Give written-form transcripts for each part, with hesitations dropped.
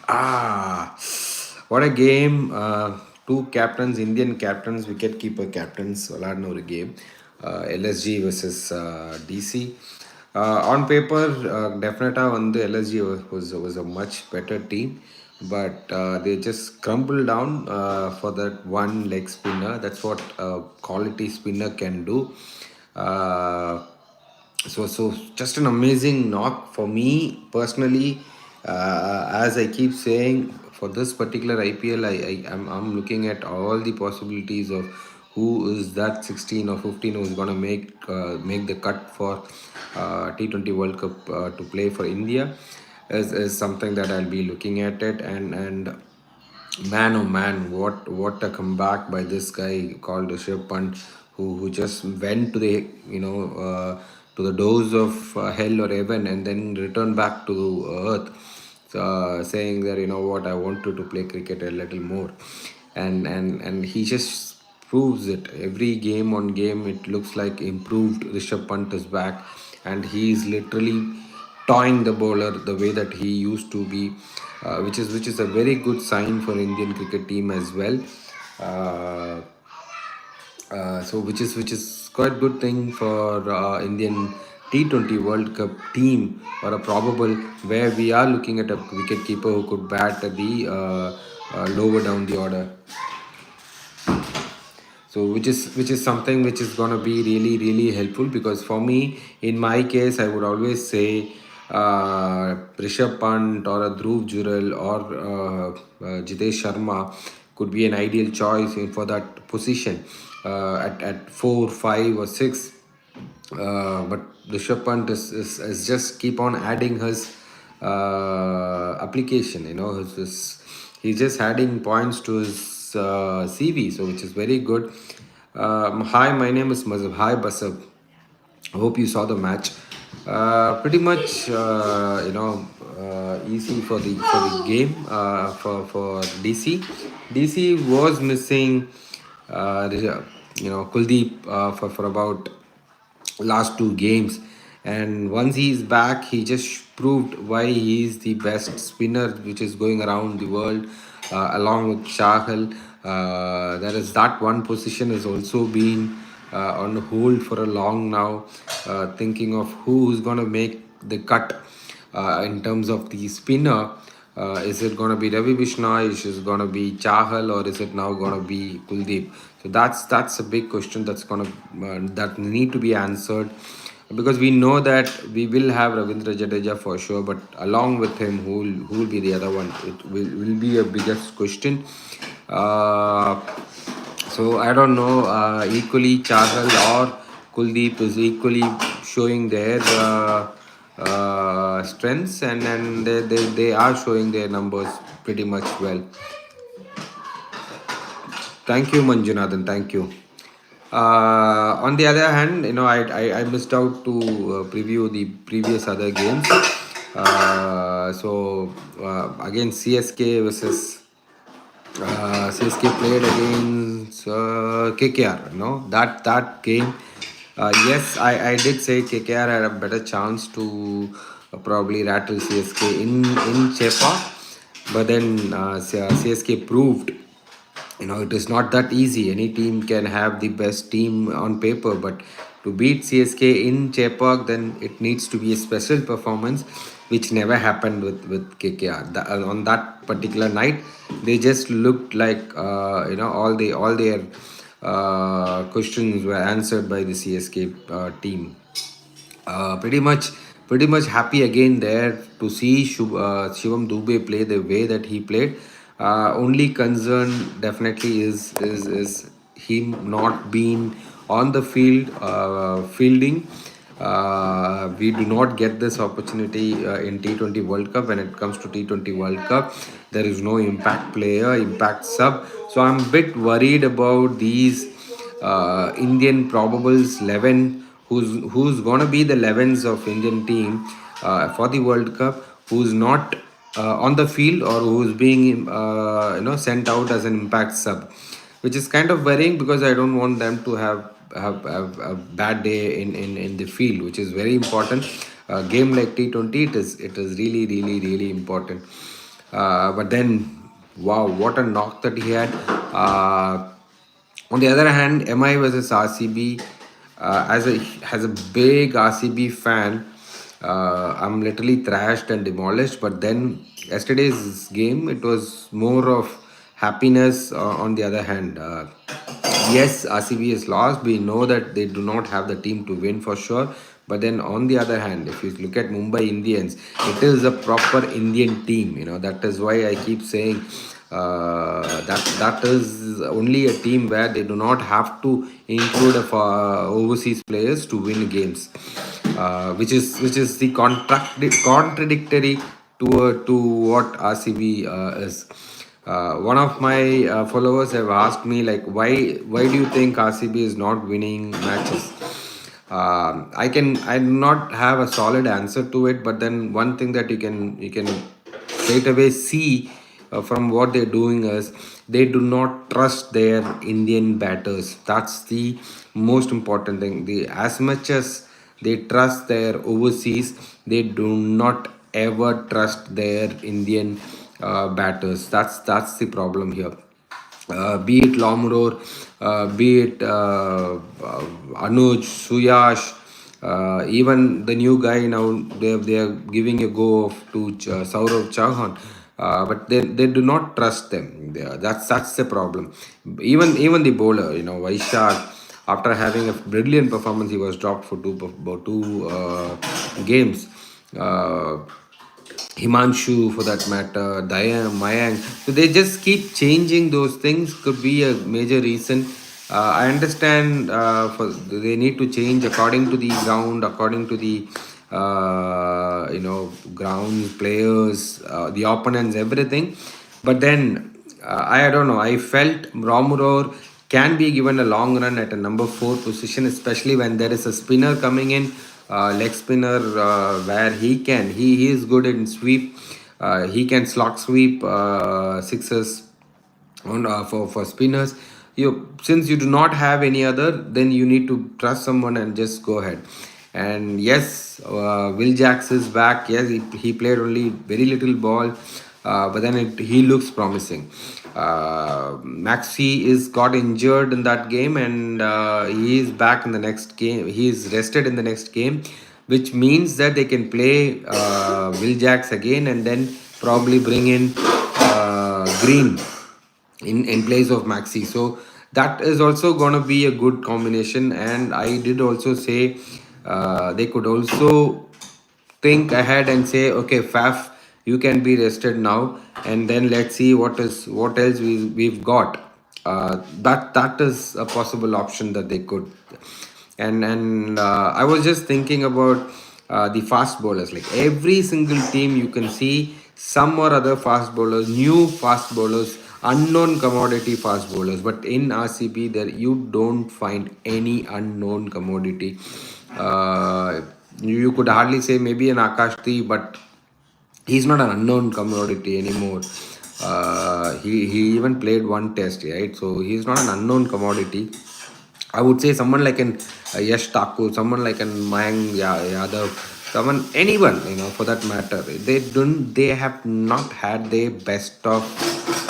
Ah, what a game. Two captains, Indian captains, wicketkeeper captains, விளாடின ஒரு game. LSG versus DC. On paper, டெஃபினட்டாக வந்து LSG was a much better team, but they just crumbled down for that one leg spinner. That's what a quality spinner can do. Uh, so just an amazing knock for me personally. As I keep saying, for this particular IPL, I'm looking at all the possibilities of who is that 16 or 15 who's going to make the cut for T20 World Cup to play for India is something that I'll be looking at it. And man, oh man, what a comeback by this guy called Rishabh Pant, who just went to the to the doors of hell or heaven and then returned back to earth, saying that what, I wanted to play cricket a little more, and he just proves it every game on game. It looks like improved Rishabh Pant is back, and he's literally toying the bowler the way that he used to be, which is a very good sign for Indian cricket team as well. Uh, so which is quite good thing for Indian T20 World Cup team, or a probable where we are looking at a wicket keeper who could bat at the lower down the order. So which is something which is going to be really really helpful, because for me, in my case, I would always say Rishabh Pant or a Dhruv Jural or Jitesh Sharma could be an ideal choice for that position at 4, 5 or 6. But Rishabh Pant is just keep on adding his application. He's just adding points to his CV, so which is very good. Hi, my name is Mazhab. Hi, Basab. I hope you saw the match. Pretty much, easy for the game for DC. DC was missing, Kuldeep for about last two games, and once he's back, he just proved why he's the best spinner which is going around the world, along with Shahal. There is that one position has also been on hold for a long now, thinking of who's going to make the cut in terms of the spinner. Is it going to be Ravi Bishnoi? Is it going to be Chahal, or is it now going to be Kuldeep? So that's a big question that's going to that need to be answered, because we know that we will have Ravindra Jadeja for sure, but along with him, who will be the other one? It will be a biggest question. Uh, so I don't know. Equally, Chahal or Kuldeep is equally showing their strengths, and they are showing their numbers pretty much well. Thank you, Manjunathan. Thank you. On the other hand, I missed out to preview the previous other games. Again, CSK versus CSK played against KKR. That game. Yes, I did say KKR had a better chance to probably rattle CSK in Chepa, but then CSK proved it is not that easy. Any team can have the best team on paper, but to beat CSK in Chepauk, then it needs to be a special performance, which never happened with KKR. On that particular night, they just looked like all their questions were answered by the CSK team. Pretty much happy again there to see Shivam Dubey play the way that he played. Only concern definitely is him not being on the field fielding. We do not get this opportunity in T20 World Cup. When it comes to T20 World Cup, there is no impact player, impact sub. So I'm a bit worried about these Indian probables 11, who's gonna be the 11s of Indian team for the World Cup, who's not on the field, or who's being sent out as an impact sub, which is kind of worrying, because I don't want them to have a bad day in the field, which is very important. Game like T20, it is really really really important. But then, wow, what a knock that he had. On the other hand, MI versus RCB, as a big RCB fan, I'm literally thrashed and demolished. But then yesterday's game, it was more of happiness. On the other hand, yes, RCB is lost. We know that they do not have the team to win for sure. But then on the other hand, if you look at Mumbai Indians, it is a proper Indian team. That is why I keep saying that is only a team where they do not have to include overseas players to win games, which is the contradictory to what RCB is. One of my followers have asked me, like, why do you think RCB is not winning matches? I do not have a solid answer to it, but then one thing that you can straight away see from what they're doing is they do not trust their Indian batters. That's the most important thing. As much as they trust their overseas, they do not ever trust their Indian batters. That's the problem here. Be it Lomror, be it Anuj, Suyash, even the new guy now, they are giving a go to Saurav Chauhan, but they do not trust them. That's the problem. Even the bowler, Vaishak, after having a brilliant performance, he was dropped for two games. Himanshu, for that matter, Dayang, Mayang. So they just keep changing those things. Could be a major reason. I understand for they need to change according to the ground, according to the ground players, the opponents, everything. But then I don't know. I felt Romuror can be given a long run at a number 4 position, especially when there is a spinner coming in, leg spinner, where he is good in sweep. He can slot sweep sixes on for spinners. Since you do not have any other, then you need to trust someone and just go ahead. And yes, Will Jacks is back. Yes, he played only very little ball, but then he looks promising. Maxi is got injured in that game, and he is back in the next game. He is rested in the next game, which means that they can play Will Jacks again, and then probably bring in Green in place of Maxi. So that is also going to be a good combination. And I did also say they could also think ahead and say, okay, Faf, you can be rested now, and then let's see what else we've got. That is a possible option that they could. And I was just thinking about the fast bowlers. Like every single team, you can see some or other fast bowlers, new fast bowlers, unknown commodity fast bowlers. But in RCB, there you don't find any unknown commodity. You could hardly say maybe an Akashti, but he's not an unknown commodity anymore. He even played one test, right? So he's not an unknown commodity. I would say someone like an Yash Thakur, someone like an Mayang Yadav, someone, anyone, for that matter. They have not had the best of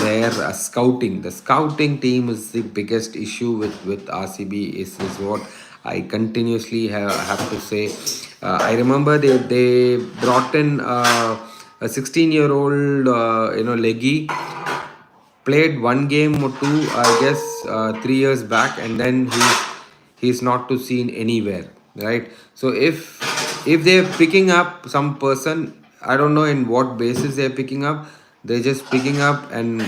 their scouting. The scouting team is the biggest issue with RCB, is what I continuously have to say. I remember they brought in a 16-year-old, leggy, played one game or two, I guess, 3 years back, and then he's not to seen anywhere, right? So if they're picking up some person, I don't know in what basis they're picking up. They're just picking up, and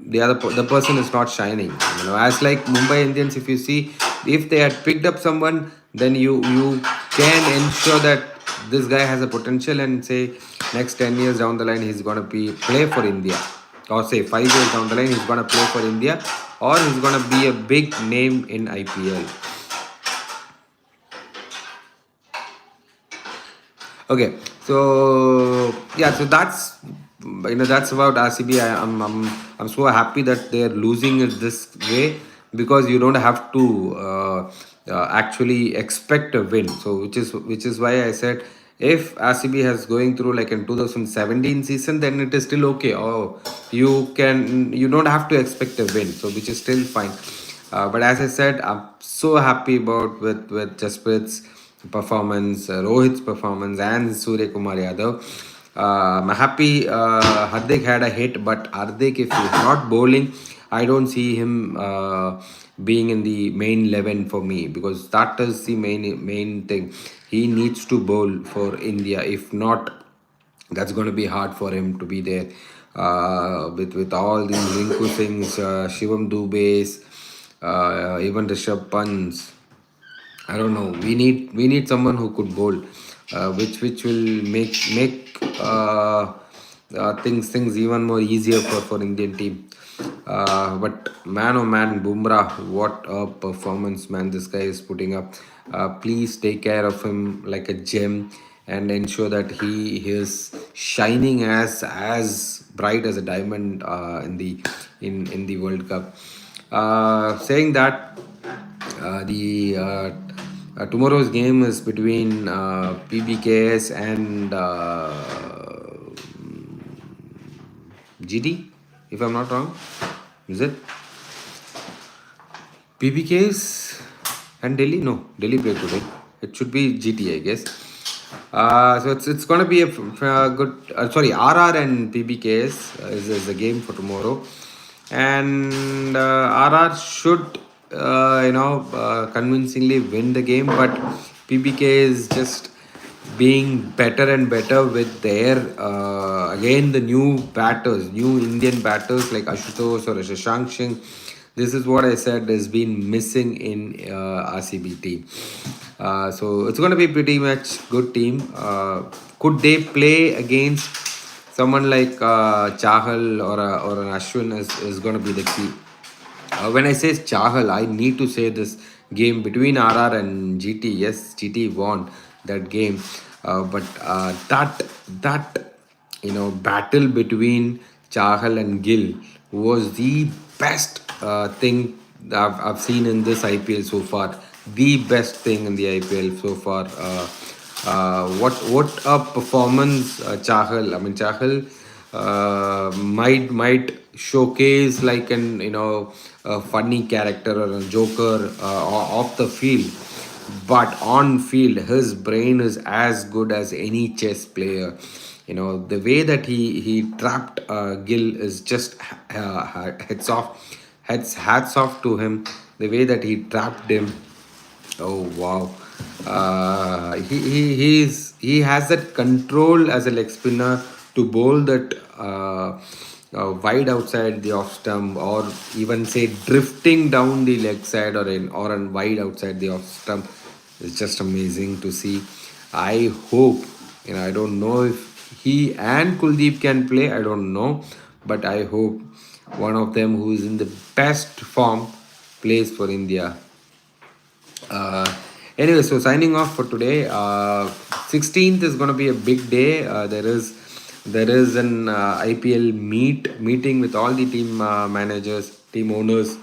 the person is not shining. As like Mumbai Indians, if you see, if they had picked up someone, then you can ensure that this guy has a potential, and say next 10 years down the line he's going to be play for India, or say 5 years down the line he's going to play for India, or he's going to be a big name in IPL. Okay, so yeah, so that's about RCB. I'm so happy that they're losing it this way, because you don't have to actually expect a win. So which is why I said If RCB has going through like in 2017 season, then it is still okay. Oh, you don't have to expect a win, so which is still fine. But as I said, I'm so happy about with Jasprit's performance, Rohit's performance, and Surya Kumar Yadav. I'm happy Hardik had a hit, but Hardik, if he's not bowling, I don't see him being in the main 11 for me, because that is the main thing. He needs to bowl for India. If not, that's going to be hard for him to be there with all these Rinku Singhs, Shivam Dubes, even Rishabh Pants. I don't know. We need someone who could bowl, which will make things even more easier for Indian team. But man, oh man, Bumrah, what a performance, man! This guy is putting up. Please take care of him like a gem and ensure that he is shining as bright as a diamond in the World Cup. Saying that, the tomorrow's game is between PBKS and GD, if I'm not wrong. Is it PBKS and Delhi? No, Delhi play today. It should be GT, I guess. So it's gonna be a good. Sorry, RR and PBKS is the game for tomorrow, and RR should convincingly win the game, but PBK is just being better and better with their again the new Indian batters like Ashutosh or Shashank Singh. This is what I said has been missing in RCB team. So it's going to be pretty much good team. Could they play against someone like Chahal or an Ashwin is going to be the key. When I say Chahal, I need to say this game between RR and GT. Yes, GT won that game, but that battle between Chahal and Gill was the best thing I've seen in this IPL so far. The best thing in the IPL so far. What a performance, Chahal. I mean, Chahal might showcase like an a funny character or a joker off the field, but on field his brain is as good as any chess player. The way that he trapped Gill is just hats off to him. The way that he trapped him. Oh wow. He has that control as a leg spinner to bowl that wide outside the off stump, or even say drifting down the leg side, or wide outside the off stump. It's just amazing to see. I hope, I don't know if he and Kuldeep can play. I don't know, but I hope one of them who is in the best form plays for India. Anyway, so signing off for today. 16th is going to be a big day. There is an IPL meeting with all the team managers, team owners,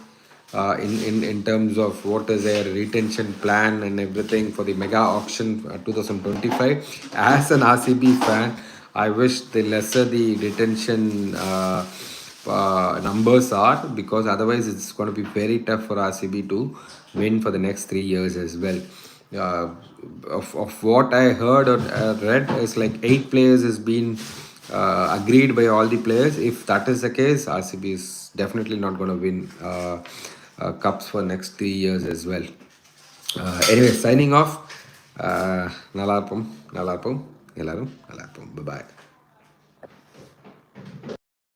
in terms of what is their retention plan and everything for the mega auction 2025. As an RCB fan, I wish the lesser the retention numbers are, because otherwise it's going to be very tough for RCB to win for the next 3 years as well. Uh, of what I heard or read is like 8 players has been agreed by all the players. If that is the case, RCB is definitely not going to win cups for next 3 years as well. Anyway, signing off. Nalarpum, Nalarpum, Nalarum, Nalarpum. Bye bye.